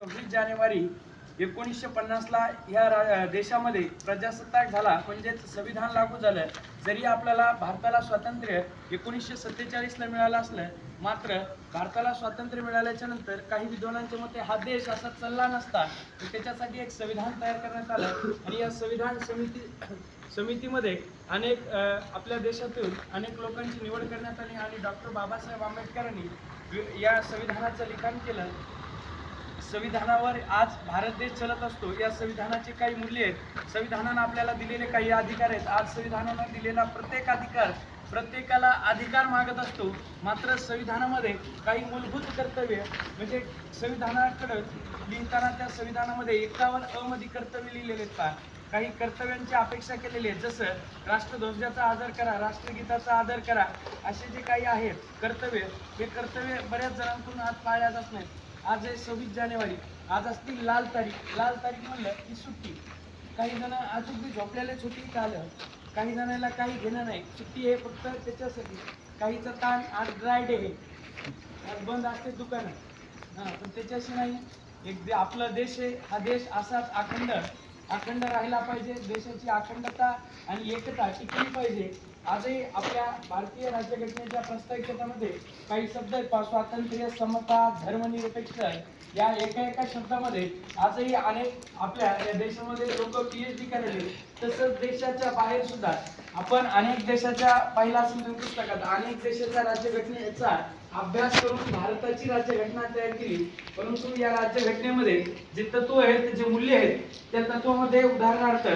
26 जानेवारी 1950 ला या देशामध्ये प्रजासत्ताक झाला, म्हणजेच संविधान लागू झालं. जरी आपल्याला भारताला स्वातंत्र्य 1947 ला मिळालं असलं, मात्र भारताला स्वातंत्र्य मिळाल्याच्या नंतर काही विद्वानांच्या मते हा देश असा चालला नसता. त्याच्यासाठी एक संविधान तयार करण्यात आलं आणि या संविधान समितीमध्ये अनेक आपल्या देशातून अनेक लोकांची निवड करण्यात आली आणि डॉक्टर बाबासाहेब आंबेडकरांनी या संविधानाचं लिखाण केलं. संविधानावर आज भारत देश चलत असतो. या संविधानाचे काही मूल्य आहेत, संविधानाने आपल्याला दिलेले काही अधिकार आहेत. आज संविधानाने दिलेला प्रत्येक अधिकार प्रत्येकाला अधिकार मागत असतो, मात्र संविधानामध्ये काही मूलभूत कर्तव्य म्हणजे संविधानाकडे लिहिताना त्या संविधानामध्ये 51 मध्ये कर्तव्य लिहिलेले आहेत. काही कर्तव्यांची अपेक्षा केलेली आहे, जसं राष्ट्रध्वजाचा आदर करा, राष्ट्रगीताचा आदर करा, असे जे काही आहेत कर्तव्य, हे कर्तव्य बऱ्याच जणांकडून आज पाळल्या जात नाहीत. आज आहे 26 जानेवारी, आज असती लाल तारीख. लाल तारीख म्हणलं की सुट्टी. काही जण अजून बी झोपलेले सुट्टी का आलं, काही जणांना काही घेणं नाही, सुट्टी आहे फक्त त्याच्यासाठी. काहीचा ताण, आज ड्राय डे आहे, आज बंद असते दुकानं, पण त्याच्याशी नाही. एक आपला देश आहे, हा देश असाच अखंड राहिला पाहिजे. देशाची अखंडता आणि एकता टिकली पाहिजे. आजही आपल्या भारतीय राज्यघटनेच्या प्रस्ताविकेमध्ये काही शब्द आहेत, स्वातंत्र्य, समता, धर्मनिरपेक्ष, या एका शब्दामध्ये आजही अनेक आपल्या या देशामध्ये लोक PhD करायले. तसंच देशाच्या बाहेर सुद्धा आपण अनेक देशाच्या पाहिला असेल पुस्तकात अनेक देशाच्या राज्यघटनेचा अभ्यास करून भारताची राज्यघटना तयार केली. परंतु या राज्यघटनेमध्ये जे तत्व आहेत, जे मूल्य आहेत, त्या तत्वामध्ये उदाहरणार्थ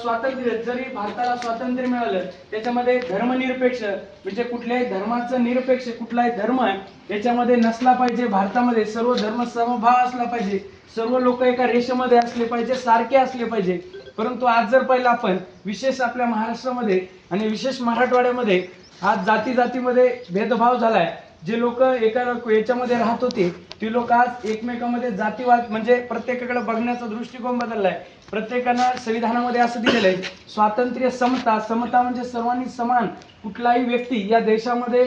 स्वातंत्र्य, जरी भारताला स्वातंत्र्य मिळालं, त्याच्यामध्ये धर्मनिरपेक्ष म्हणजे कुठल्याही धर्माचं निरपेक्ष कुठलाही धर्म याच्यामध्ये नसला पाहिजे. भारतामध्ये सर्व धर्म समभाव असला पाहिजे, सर्व लोक एका रेषेमध्ये असले पाहिजे, सारखे असले पाहिजे. परंतु आज जर पाहिलं आपण, विशेष आपल्या महाराष्ट्रामध्ये आणि विशेष मराठवाड्यामध्ये आज जातीमध्ये भेदभाव झालाय. जे लोक एका याच्यामध्ये राहत होते, ती लोक आज एकमेकांमध्ये जातीवाद म्हणजे प्रत्येकाकडे बघण्याचा दृष्टिकोन बदललाय. प्रत्येकानं संविधानामध्ये असं दिलेलं आहे, स्वातंत्र्य, समता. समता म्हणजे सर्वांनी समान, कुठलाही व्यक्ती या देशामध्ये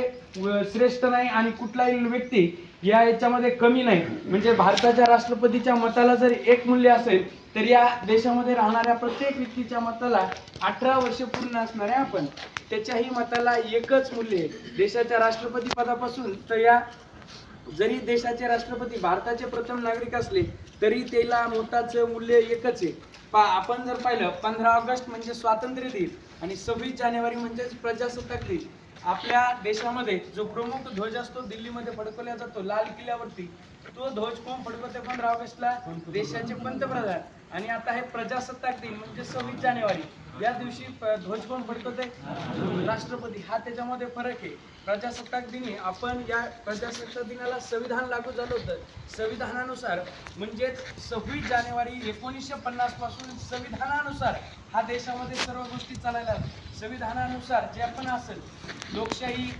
श्रेष्ठ नाही आणि कुठलाही व्यक्ती या याच्यामध्ये कमी नाही. म्हणजे भारताच्या राष्ट्रपतीच्या मताला जर एक मूल्य असेल, तर या देशामध्ये राहणाऱ्या प्रत्येक व्यक्तीच्या मताला 18 वर्ष पूर्ण असणाऱ्या आपण त्याच्याही मताला एकच मूल्य आहे. देशाच्या राष्ट्रपती पदापासून तर या जरी देशाचे राष्ट्रपती भारताचे प्रथम नागरिक असले, तरी त्याला मताचं मूल्य एकच आहे. आपण जर पाहिलं, 15 ऑगस्ट म्हणजे स्वातंत्र्य दिन आणि 26 जानेवारी म्हणजेच प्रजासत्ताक दिन. आपल्या देशामध्ये जो प्रमुख ध्वज असतो दिल्लीमध्ये फडकवला जातो लाल किल्ल्यावरती, तो ध्वज कोण फडकवते 15 ऑगस्टला? देशाचे पंतप्रधान. आणि आता हे प्रजासत्ताक दिन म्हणजे 26 जानेवारी या दिवशी ध्वज कोण फडकवते? राष्ट्रपती. हा त्याच्यामध्ये फरक आहे. प्रजासत्ताक दिनी आपण या प्रजासत्ताक दिनाला संविधान लागू झालं होतं. संविधानानुसार म्हणजेच 26 जानेवारी 1950 पासून संविधानानुसार हा देशामध्ये सर्व गोष्टी चालायला. संविधानानुसार जे आपण असेल लोकशाही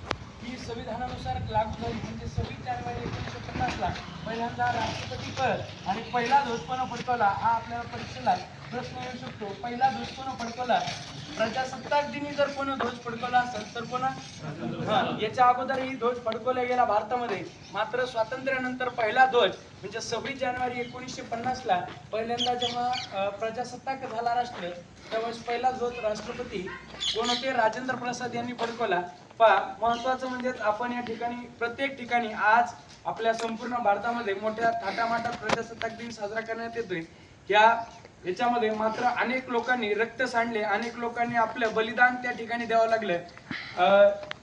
ही संविधानानुसार लागू झाली. म्हणजे 26 जानेवारी 1950 ला पहिल्यांदा राष्ट्रपती पद आणि पहिला ध्वज कोण फडकवला, हा आपल्याला परीक्षेला प्रश्न येऊ शकतो. पहिला ध्वज कोण फडकवला? प्रजासत्ताक दिनी जर कोण ध्वज फडकवला असेल तर कोणा? याच्या अगोदरही ध्वज फडकवला गेला भारतामध्ये. मात्र स्वातंत्र्यानंतर पहिला ध्वज म्हणजे 26 जानेवारी 1950 ला पहिल्यांदा जेव्हा प्रजासत्ताक झाला राष्ट्र, त्यावेळेस पहिला ध्वज राष्ट्रपती कोण होते? राजेंद्र प्रसाद यांनी फडकवला. महत्वाचं म्हणजे आपण या ठिकाणी प्रत्येक ठिकाणी आज आपल्या संपूर्ण भारतामध्ये मोठ्या थाटामाटात प्रजासत्ताक दिन साजरा करण्यात येतोय. याच्यामध्ये मात्र अनेक लोकांनी रक्त सांडले, अनेक लोकांनी आपलं बलिदान त्या ठिकाणी द्यावं लागलं.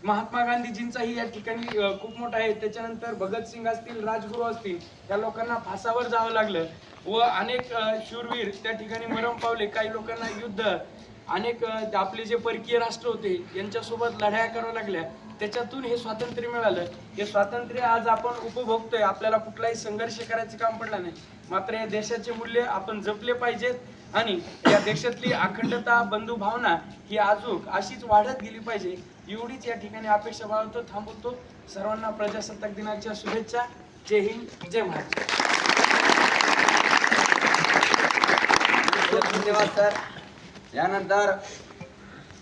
महात्मा गांधीजींचाही या ठिकाणी खूप मोठा आहे. त्याच्यानंतर भगतसिंग असतील, राजगुरू असतील, या लोकांना फासावर जावं लागलं व अनेक शूरवीर त्या ठिकाणी मरण पावले. काही लोकांना युद्ध, अनेक आपले जे परकीय राष्ट्र होते यांच्यासोबत लढाया कराव्या लागल्या. त्याच्यातून हे स्वातंत्र्य मिळालं. हे स्वातंत्र्य आज आपण उपभोगतोय. आपल्याला कुठलाही संघर्ष करायचं काम पडलं नाही. मात्र या देशाचे मूल्य आपण जपले पाहिजेत आणि या देशातली अखंडता, बंधुभावना ही अजून अशीच वाढत गेली पाहिजे, एवढीच या ठिकाणी अपेक्षा बाळगतो. थांबवतो. सर्वांना प्रजासत्ताक दिनाच्या शुभेच्छा. जय हिंद, जय महाराष्ट्र. धन्यवाद सर. यानंतर